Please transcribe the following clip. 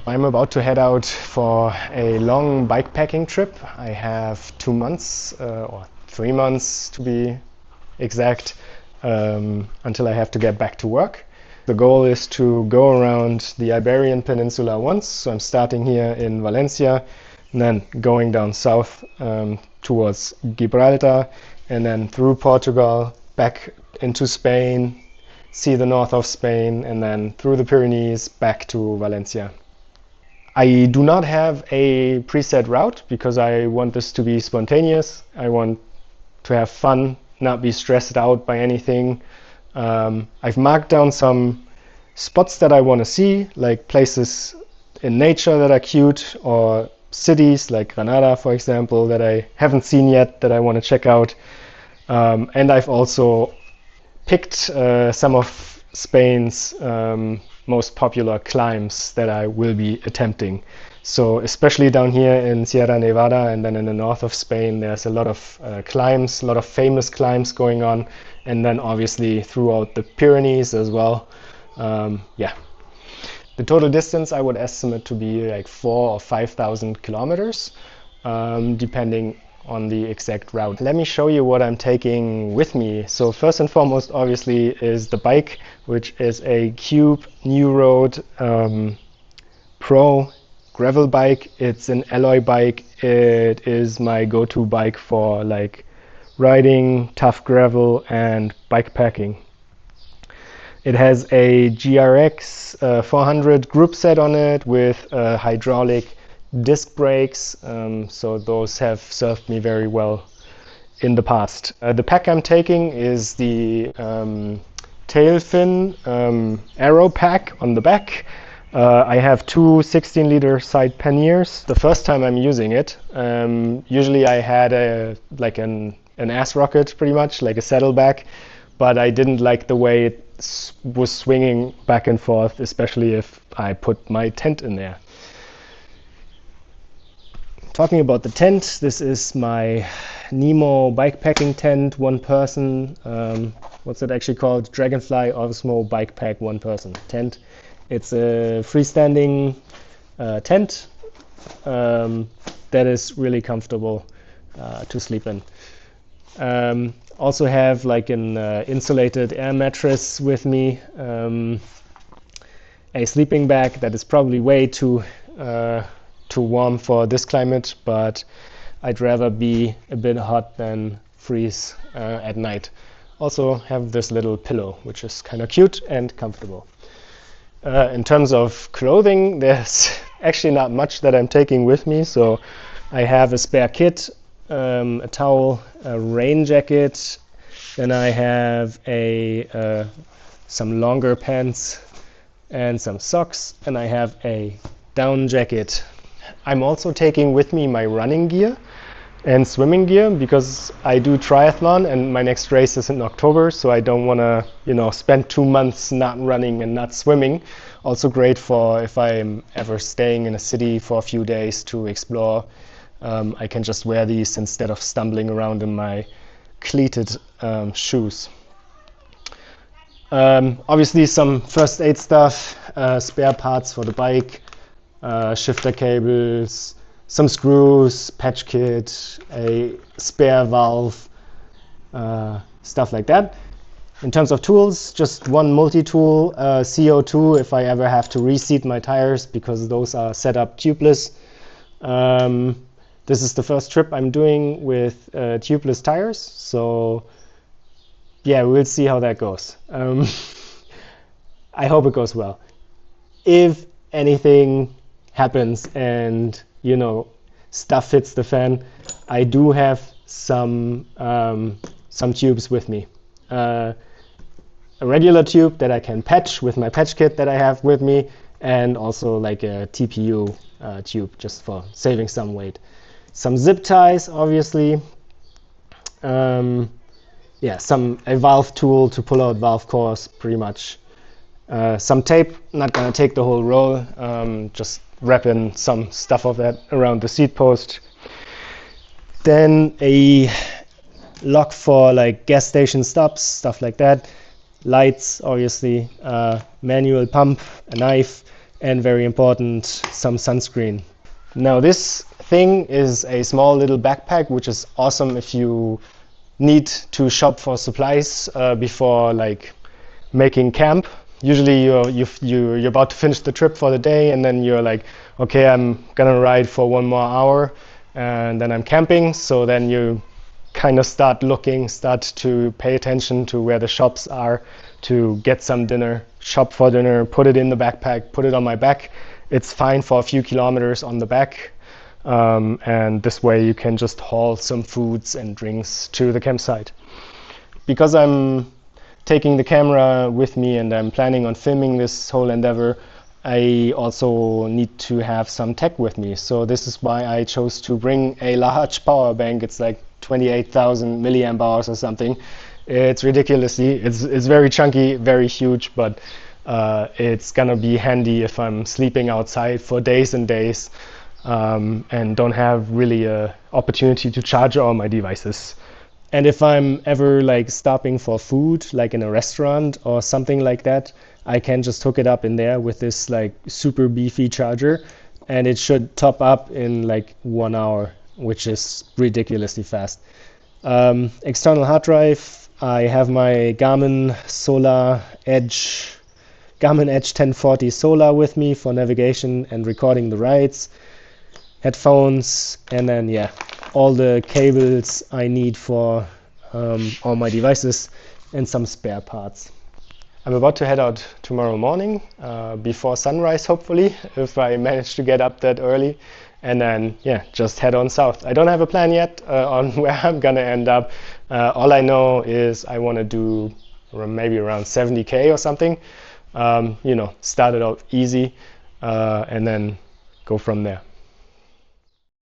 I'm about to head out for a long bikepacking trip. I have 2 months, or 3 months to be exact, until I have to get back to work. The goal is to go around the Iberian Peninsula once, so I'm starting here in Valencia, and then going down south towards Gibraltar, and then through Portugal, back into Spain, see the north of Spain, and then through the Pyrenees back to Valencia. I do not have a preset route because I want this to be spontaneous. I want to have fun, not be stressed out by anything. I've marked down some spots that I want to see, like places in nature that are cute, or cities like Granada, for example, that I haven't seen yet that I want to check out. And I've also picked some of Spain's most popular climbs that I will be attempting. So especially down here in Sierra Nevada and then in the north of Spain, there's a lot of climbs, a lot of famous climbs going on, and then obviously throughout the Pyrenees as well. Yeah, the total distance I would estimate to be like 4,000 or 5,000 kilometers, depending on the exact route. Let me show you what I'm taking with me. So first and foremost, obviously, is the bike, which is a Cube New Road Pro gravel bike. It's an alloy bike. It is my go-to bike for like riding, tough gravel, and bikepacking. It has a GRX 400 group set on it with hydraulic disc brakes, so those have served me very well in the past. The pack I'm taking is the tail fin aero pack on the back. I have two 16-liter side panniers. The first time I'm using it, usually I had like an ass rocket, pretty much like a saddleback, but I didn't like the way it was swinging back and forth, especially if I put my tent in there. Talking about the tent, this is my Nemo bikepacking tent, one person. What's it actually called? Dragonfly Osmo Bikepack one person tent. It's a freestanding tent that is really comfortable to sleep in. Also have like an insulated air mattress with me, a sleeping bag that is probably way too warm for this climate, but I'd rather be a bit hot than freeze at night. Also have this little pillow, which is kind of cute and comfortable. In terms of clothing, there's actually not much that I'm taking with me, so I have a spare kit, a towel, a rain jacket, then I have some longer pants and some socks, and I have a down jacket. I'm also taking with me my running gear and swimming gear because I do triathlon and my next race is in October, so I don't want to, spend 2 months not running and not swimming. Also great for if I'm ever staying in a city for a few days to explore. I can just wear these instead of stumbling around in my cleated shoes. Obviously some first aid stuff, spare parts for the bike, shifter cables, some screws, patch kit, a spare valve, stuff like that. In terms of tools, just one multi-tool, CO2 if I ever have to reseat my tires because those are set up tubeless. This is the first trip I'm doing with tubeless tires, so yeah, we'll see how that goes. I hope it goes well. If anything happens and stuff hits the fan, I do have some tubes with me. A regular tube that I can patch with my patch kit that I have with me, and also like a TPU tube just for saving some weight. Some zip ties, obviously. Yeah, a valve tool to pull out valve cores, pretty much. Some tape, not gonna take the whole roll, just wrap in some stuff of that around the seat post. Then a lock for like gas station stops, stuff like that. Lights, obviously, manual pump, a knife, and very important, some sunscreen. Now this thing is a small little backpack, which is awesome if you need to shop for supplies before like making camp. Usually you're about to finish the trip for the day, and then you're like, okay, I'm gonna ride for 1 more hour and then I'm camping. So then you kind of start to pay attention to where the shops are to get some dinner, shop for dinner, put it in the backpack, put it on my back. It's fine for a few kilometers on the back. And this way you can just haul some foods and drinks to the campsite. Because I'm taking the camera with me and I'm planning on filming this whole endeavor, I also need to have some tech with me. So this is why I chose to bring a large power bank. It's like 28,000 milliamp hours or something. It's ridiculously, it's very chunky, very huge, but it's gonna be handy if I'm sleeping outside for days and days and don't have really a opportunity to charge all my devices. And if I'm ever like stopping for food, like in a restaurant or something like that, I can just hook it up in there with this like super beefy charger, and it should top up in like 1 hour, which is ridiculously fast. External hard drive, I have my Garmin Edge 1040 Solar with me for navigation and recording the rides, headphones, and then yeah, all the cables I need for all my devices and some spare parts. I'm about to head out tomorrow morning before sunrise, hopefully, if I manage to get up that early, and then yeah, just head on south. I don't have a plan yet on where I'm gonna end up. All I know is I want to do maybe around 70k or something. You know, start it out easy and then go from there.